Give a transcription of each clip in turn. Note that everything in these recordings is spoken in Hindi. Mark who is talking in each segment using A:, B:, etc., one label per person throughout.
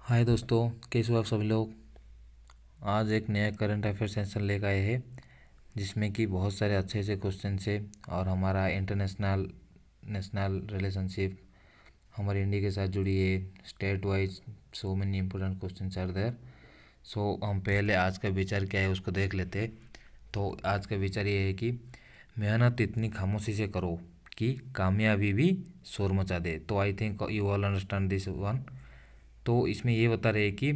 A: हाय दोस्तों, कैसे हो आप सभी लोग। आज एक नया करंट अफेयर सेशन लेकर आए हैं जिसमें कि बहुत सारे अच्छे अच्छे क्वेश्चन है और हमारा इंटरनेशनल नेशनल रिलेशनशिप हमारे इंडिया के साथ जुड़ी है। State wise so many important question are there. So हम पहले आज का विचार क्या है उसको देख लेते हैं। तो आज का विचार ये है कि मेहनत इतनी खामोशी से करो कि कामयाबी भी शोर मचा दे। तो I think you all understand this one. तो इसमें ये बता रहे हैं कि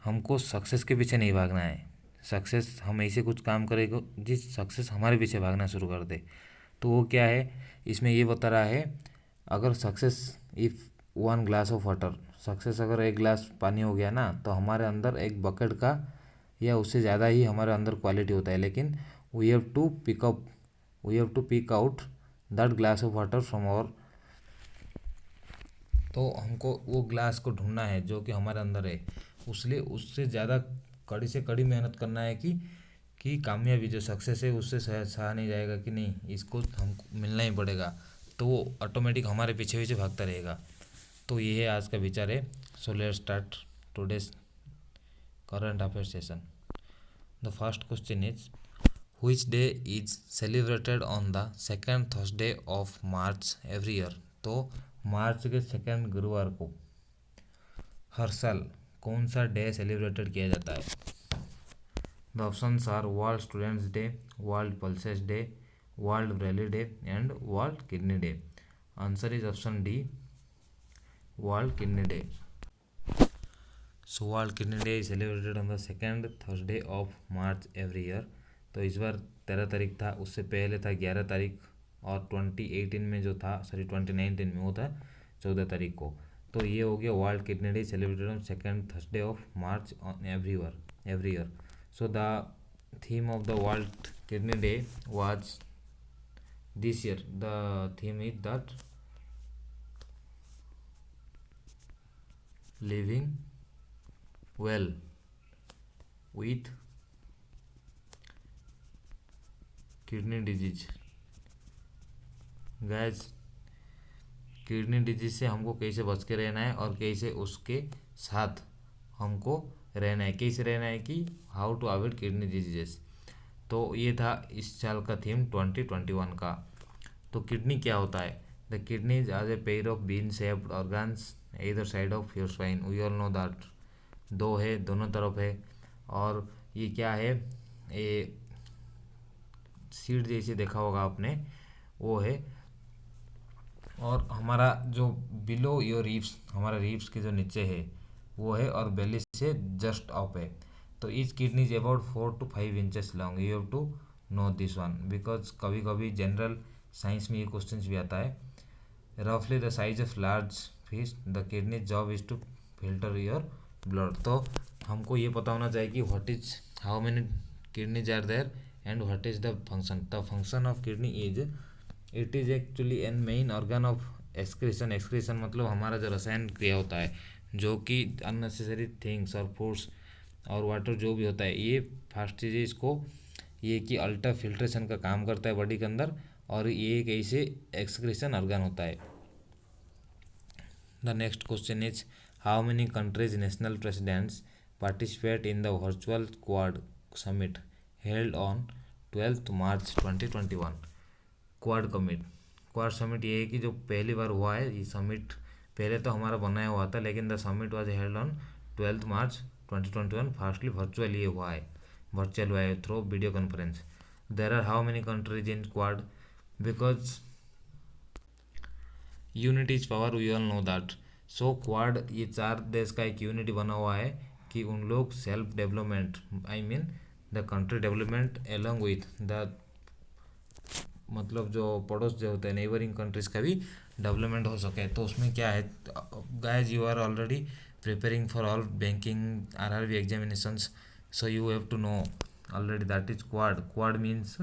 A: हमको सक्सेस के पीछे नहीं भागना है। सक्सेस हम ऐसे कुछ काम करेंगे जिस सक्सेस हमारे पीछे भागना शुरू कर दे। तो वो क्या है, इसमें ये बता रहा है, अगर success if one glass of water, success अगर एक गिलास पानी हो गया ना, तो हमारे अंदर एक बकेट का या उससे ज़्यादा ही हमारे अंदर क्वालिटी होता है। लेकिन we have to pick out that glass of water from our. तो हमको वो ग्लास को ढूंढना है जो कि हमारे अंदर है। उसलिए उससे ज़्यादा कड़ी से कड़ी मेहनत करना है कि कामयाबी जो सक्सेस है उससे सहा नहीं जाएगा कि नहीं, इसको हमको मिलना ही पड़ेगा। तो वो ऑटोमेटिक हमारे पीछे पीछे भागता रहेगा। तो ये है आज का विचार है। So let's start today's current affair session. The first question is, which day is celebrated on the second Thursday of March every year। तो मार्च के सेकंड गुरुवार को हर साल कौन सा डे सेलिब्रेटेड किया जाता है। The options are world students day, world pulses day, world Braille day and world kidney day. Answer is option D, world kidney day. So world kidney day is celebrated on the second Thursday of March every year. तो इस बार 13 तारीख था, उससे पहले था 11 तारीख, और 2018 में जो था, सॉरी 2019 में वो था 14 तारीख को। तो ये हो गया world kidney day celebrated on second Thursday of march on every year. So the theme of the world kidney day was this year, the theme is that living well with kidney disease. Gas, kidney disease से हमको कैसे बच के रहना है और कैसे उसके साथ हमको रहना है, कैसे रहना है कि how to avoid kidney diseases. तो ये था इस साल का थीम 2021 का। तो किडनी क्या होता है। The kidney is as a pair of bean shaped organs इधर side of your spine. We all know that दो है, दोनों तरफ है। और ये क्या है, ये सीड जैसे देखा होगा आपने, वो है। और हमारा जो बिलो योर रिब्स, हमारा रिब्स के जो नीचे है वो है, और बेली से जस्ट अप है। तो इस kidney is about 4 to 5 inches long. You have to know this one because कभी कभी जनरल साइंस में ये क्वेश्चन भी आता है। रफली the size of large fish, the kidney job is to filter your blood. तो हमको ये पता होना चाहिए कि what is how many kidneys are there and what is the function of kidney is, it is actually an main organ of excretion. Excretion मतलब हमारा जो रसायन क्रिया होता है, जो कि अननेसेसरी थिंग्स और फूड्स और वाटर जो भी होता है, ये फर्स्ट चीज़ इसको, ये कि अल्ट्रा फिल्ट्रेशन का काम करता है बॉडी के अंदर, और ये एक ऐसे एक्सक्रीशन ऑर्गन होता है। The next question is, how many countries national presidents participate in the virtual quad summit held on 12 March 2021। Quad summit ये है कि जो पहली बार हुआ है ये समिट, पहले तो हमारा बनाया हुआ था, लेकिन the summit was held on 12 March 2021। Fastly virtual ये हुआ है, वर्चुअल हुआ है through video conference. There are how many countries in Quad, because unity is power, we all know that. So Quad ये 4 देश का एक यूनिटी बना हुआ है कि उन लोग self development, I mean the country development along with the, मतलब जो पड़ोस जो होते हैं नेबरिंग कंट्रीज़ का भी डेवलपमेंट हो सके। तो उसमें क्या है, guys you are already preparing for all banking RRB examinations, so you have to know already that is quad. Quad means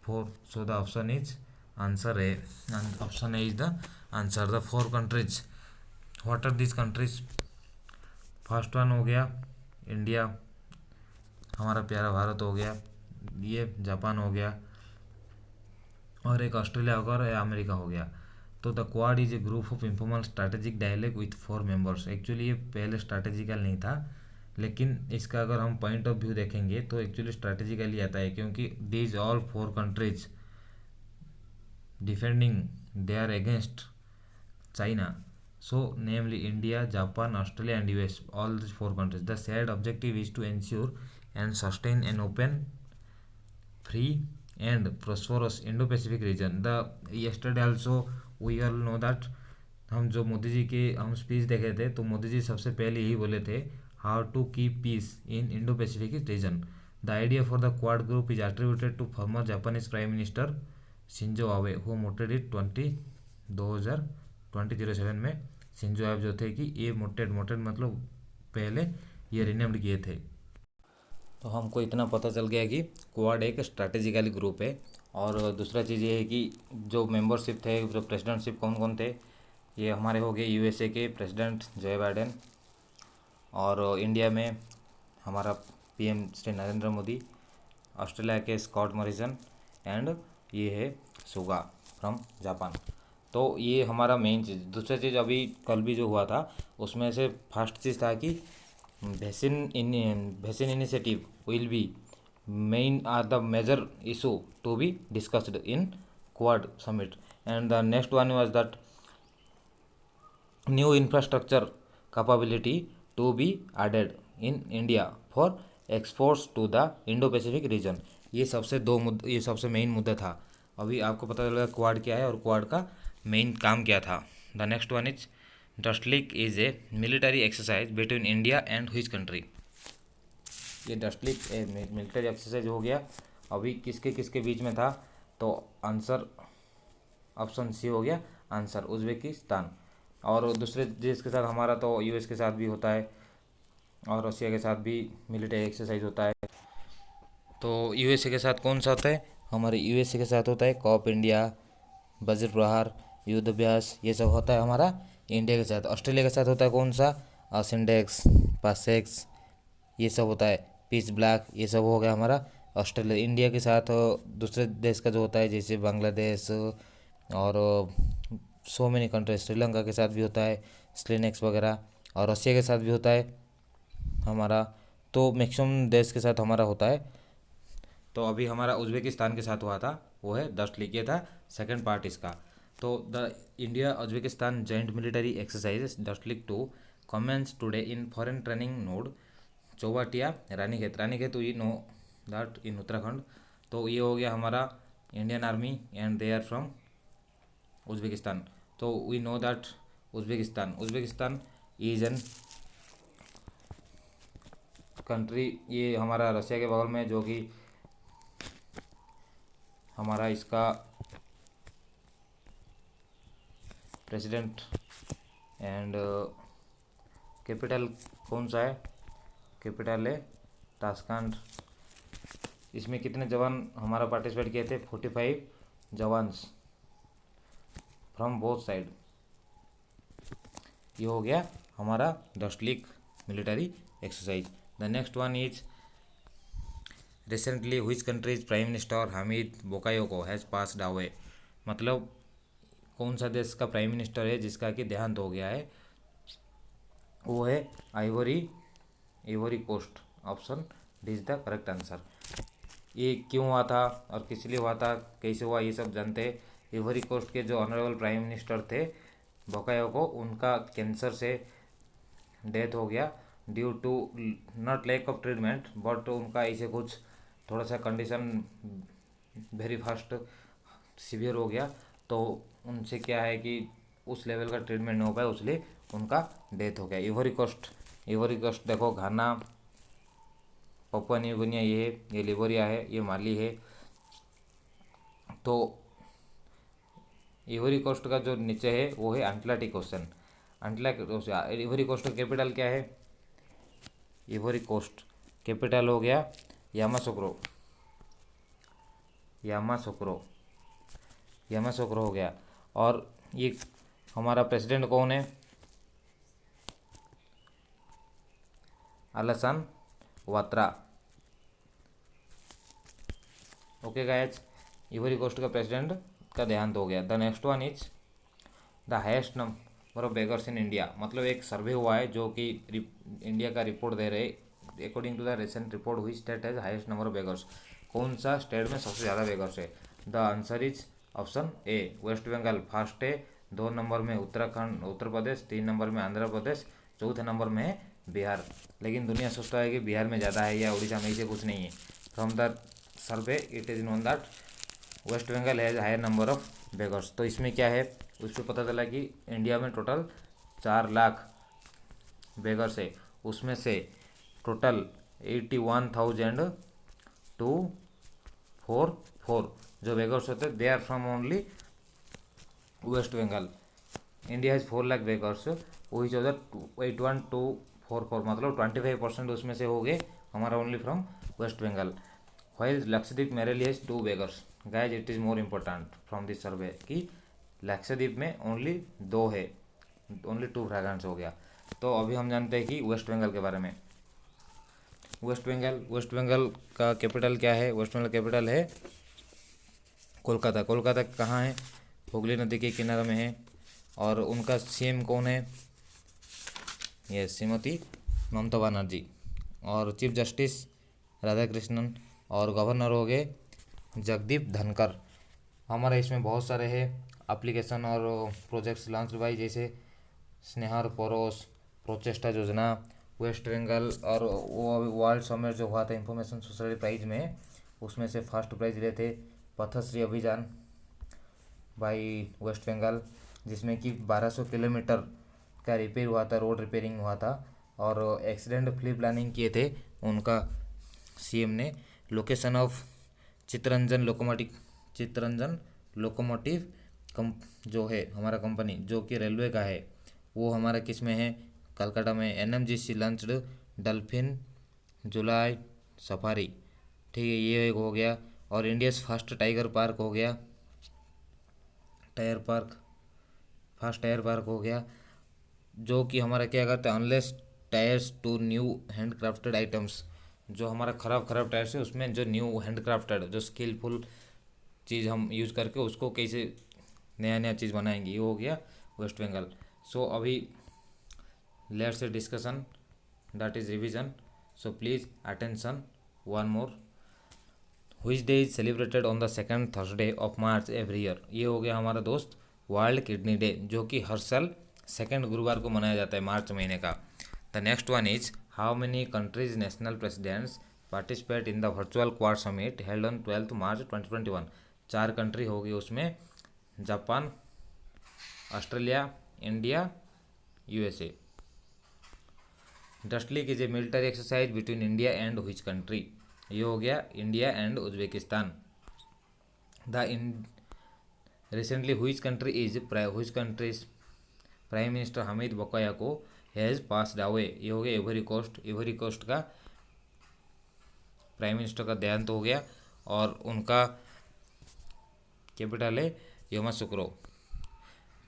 A: 4। So the option is answer है, option A is the answer. The 4 countries, what are this countries. First one हो गया इंडिया, हमारा प्यारा भारत हो गया, ये जापान हो गया, और एक ऑस्ट्रेलिया होगा और अमेरिका हो गया। तो the Quad is a group of informal strategic dialogue with 4 members. Actually ये पहले स्ट्रैटेजिकल नहीं था, लेकिन इसका अगर हम पॉइंट ऑफ व्यू देखेंगे तो एक्चुअली स्ट्रैटेजिकली आता है, क्योंकि these all 4 countries defending they are against China. So, namely India, Japan, Australia, and US, all these 4 countries. The shared objective is to ensure and sustain an open, free, and prosperous Indo-Pacific region. The yesterday also we all know that हम जो मोदी जी के हम स्पीच देखे थे, तो मोदी जी सबसे पहले यही बोले थे, how to keep peace in Indo Pacific region. The idea for the Quad group is attributed to former Japanese prime minister Shinzo Abe who mooted it 2007 में। शिंजो आबे जो थे कि ये मोटेड मतलब पहले ये रिनेम्ड किए थे। तो हमको इतना पता चल गया कि क्वाड एक स्ट्रैटेजिकली ग्रुप है। और दूसरा चीज़ ये है कि जो मेंबरशिप थे, जो प्रेसिडेंटशिप कौन कौन थे, ये हमारे हो गए यूएसए के प्रेसिडेंट जो बाइडेन, और इंडिया में हमारा पीएम श्री नरेंद्र मोदी, ऑस्ट्रेलिया के स्कॉट मॉरिसन, एंड ये है सुगा फ्रॉम जापान। तो ये हमारा मेन चीज़। दूसरा चीज़ अभी कल भी जो हुआ था उसमें से फर्स्ट चीज़ था कि vaccine initiative will be main or the major issue to be discussed in Quad summit, and the next one was that new infrastructure capability to be added in India for exports to the Indo Pacific region. ये सबसे मेन मुद्दा था। अभी आपको पता चलेगा क्वाड क्या है और क्वाड का मेन काम क्या था। The next one is डस्टलिक is a military exercise between India and which country. ये डस्टलिक मिलिट्री एक्सरसाइज हो गया। अभी किसके किसके बीच में था, तो आंसर ऑप्शन सी हो गया आंसर, उज्बेकिस्तान। और दूसरे देश के साथ हमारा तो यूएस के साथ भी होता है और रशिया के साथ भी मिलिट्री एक्सरसाइज होता है। तो यूएसए के साथ कौन सा होता है, हमारे यूएसए के साथ होता है कॉप इंडिया, वज्र प्रहार, युद्ध अभ्यास, ये सब होता है हमारा इंडिया के साथ। ऑस्ट्रेलिया के साथ होता है कौन सा, सिंडेक्स, पासेक्स, ये सब होता है, पीस ब्लैक, ये सब हो गया हमारा ऑस्ट्रेलिया। इंडिया के साथ दूसरे देश का जो होता है जैसे बांग्लादेश और सो मेनी कंट्री, श्रीलंका के साथ भी होता है स्लिनेक्स वगैरह, और रशिया के साथ भी होता है हमारा। तो मैक्सिमम देश के साथ हमारा होता है। तो अभी हमारा उज्बेकिस्तान के साथ हुआ था, वो है दस्ट लिखिए था सेकंड पार्ट इसका। तो the India Uzbekistan joint military exercises Dustlik 2 commences today in foreign training node Chaubatia Ranikhet we know that in Uttarakhand. तो ये हो गया हमारा Indian army and they are from Uzbekistan. तो we know that Uzbekistan is an country, ये हमारा रशिया के बगल में, जो कि हमारा इसका प्रेसिडेंट एंड कैपिटल कौन सा है, कैपिटल है ताशकंद। इसमें कितने जवान हमारा पार्टिसिपेट किए थे, 45 जवान्स फ्रॉम बोथ साइड। ये हो गया हमारा Dustlik military exercise. The next one is recently which countries prime minister Hamid Bakayoko has passed away. मतलब कौन सा देश का प्राइम मिनिस्टर है जिसका कि देहांत हो गया है, वो है Ivory Coast. Option D is the correct answer. ये क्यों हुआ था और किस लिए हुआ था, कैसे हुआ, ये सब जानते हैं। आइवरी कोस्ट के जो ऑनरेबल प्राइम मिनिस्टर थे बोकायोको, उनका कैंसर से डेथ हो गया due to not lack of treatment, but उनका ऐसे कुछ थोड़ा सा कंडीशन वेरी फास्ट सीवियर हो गया। तो उनसे क्या है कि उस लेवल का ट्रीटमेंट नहीं हो पाया, इसलिए उनका डेथ हो गया। इवरी कोस्ट देखो, घाना, पपुआ न्यू गिनिया ये लिबोरिया है, ये माली है। तो इवरी कोस्ट का जो नीचे है वो है अटलांटिक ओशन। इवरी कोस्ट का कैपिटल क्या है, इवरी कोस्ट कैपिटल हो गया यामासोक्रो हो गया। और ये हमारा प्रेसिडेंट कौन है, अलासान वात्रा। ओके गाइस, इवरी कोस्ट का प्रेसिडेंट का देहांत हो गया। The next one is the highest number of beggars in India, मतलब एक सर्वे हुआ है जो कि इंडिया का रिपोर्ट दे रहे, according to the recent report हुई state has highest number of beggars, कौन सा स्टेट में सबसे ज़्यादा बेगर्स है। The answer is option A West Bengal first है, 2 नंबर में उत्तराखंड उत्तर प्रदेश, 3 नंबर में आंध्र प्रदेश, चौथे नंबर में है बिहार। लेकिन दुनिया सोचता है कि बिहार में ज़्यादा है या उड़ीसा में, इसे कुछ नहीं है। From the survey it is known that West Bengal has higher number of beggars. तो इसमें क्या है, उस पर पता चला कि इंडिया में टोटल 4 लाख बेगर्स है, उसमें से टोटल 81,244 जो बेगर्स होते they are from only West Bengal. India has 4 lakh beggars, वही 81,244 मतलब 25% उसमें से हो गए हमारा only from West Bengal. While Lakshadweep मेरे लिए 2 beggars, guys it is more important from this survey कि लक्षद्वीप में ओनली 2 है, ओनली 2 फ्रेगरेंस हो गया। तो अभी हम जानते हैं कि वेस्ट बंगाल के बारे में। वेस्ट बंगाल का कैपिटल क्या है, वेस्ट बंगाल कैपिटल है कोलकाता। कोलकाता कहाँ है, हुगली नदी के किनारे में है। और उनका सीएम कौन है, ये श्रीमती ममता बनर्जी। और चीफ जस्टिस राधाकृष्णन, और गवर्नर हो गए जगदीप धनकर। हमारे इसमें बहुत सारे हैं एप्लीकेशन और प्रोजेक्ट्स लॉन्च भाई, जैसे स्नेहर परोस, प्रोचेस्टा योजना, वेस्ट बंगाल, और वो अभी वर्ल्ड समिट जो हुआ था इंफॉर्मेशन सोसाइटी प्राइज में, उसमें से फर्स्ट प्राइज लिए थे पथश्री अभियान भाई वेस्ट बंगाल, जिसमें कि 1200 किलोमीटर का रिपेयर हुआ था, रोड रिपेयरिंग हुआ था। और एक्सीडेंट फ्री प्लानिंग किए थे उनका सीएम ने। लोकेशन ऑफ चित्तरंजन लोकोमोटिव जो है हमारा कंपनी जो कि रेलवे का है, वो हमारा किस में है, कलकत्ता में। एनएमजीसी लॉन्च्ड डल्फिन जुलाई सफारी, ठीक है, ये एक हो गया। और इंडियाज़ फर्स्ट टाइगर पार्क हो गया, फर्स्ट टायर पार्क हो गया, जो कि हमारा क्या करता है, unless tyres to new handcrafted items, जो हमारा ख़राब टायर्स है उसमें जो न्यू हैंडक्राफ्टेड जो स्किलफुल चीज़ हम यूज़ करके उसको कैसे नया चीज़ बनाएंगे, ये हो गया वेस्ट बंगाल। सो अभी let's a discussion that is revision, so please attention one more. Which day is celebrated on the second Thursday of March every year, ये हो गया हमारा दोस्त वर्ल्ड किडनी डे, जो कि हर साल सेकेंड गुरुवार को मनाया जाता है मार्च महीने का। The next one is how many countries national presidents participate in the virtual quad summit held on 12 March 2021। 4 country होगी उसमें, Japan, Australia, India, USA. Dustlik is a military exercise between India and which country, ये हो गया India and Uzbekistan. The recently which countries prime minister Hamid Bakayoko has passed away, ये हो गया इवरी कोस्ट का प्राइम मिनिस्टर का देहांत हो गया, और उनका कैपिटल है Yamoussoukro.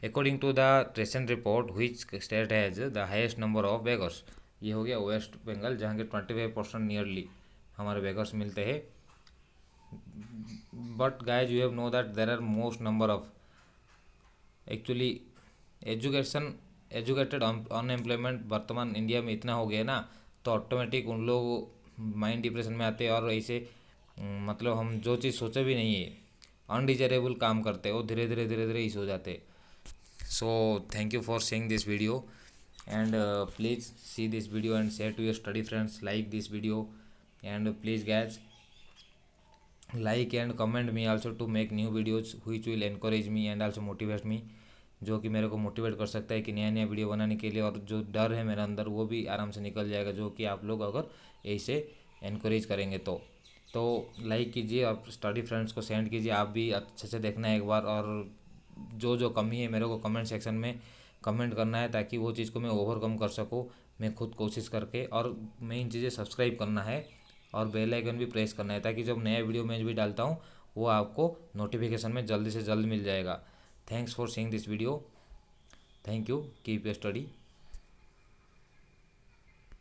A: According to the recent report which state has the highest number of beggars, ये हो गया वेस्ट बंगाल, जहाँ के 25% नियरली हमारे बेगर्स मिलते हैं। But guys you have know that there are most number of actually educated unemployment वर्तमान इंडिया में इतना हो गया ना, तो ऑटोमेटिक उन लोग माइंड डिप्रेशन में आते हैं, और ऐसे मतलब हम जो चीज़ सोचे भी नहीं है अनडिजायरेबल काम करते हैं, वो धीरे धीरे इस हो जाते। So thank you for seeing this video, and please see this video and share to your study friends, like this video, and please guys like and comment me also to make new videos which will encourage me and also motivate me, जो कि मेरे को मोटिवेट कर सकता है कि नया वीडियो बनाने के लिए। और जो डर है मेरे अंदर वो भी आराम से निकल जाएगा, जो कि आप लोग अगर ऐसे इनक्रेज करेंगे तो लाइक कीजिए और स्टडी फ्रेंड्स को सेंड कीजिए। आप भी अच्छे से देखना है एक बार, और जो कमी है मेरे को कमेंट सेक्शन में कमेंट करना है, ताकि वो चीज़ को मैं ओवरकम कर सकूँ मैं खुद कोशिश करके। और मेन चीज़ें सब्सक्राइब करना है और बेल आइकन भी प्रेस करना है, ताकि जब नया वीडियो मैं भी डालता हूँ वो आपको नोटिफिकेशन में जल्दी से जल्द मिल जाएगा। Thanks for seeing this video, thank you, keep your study.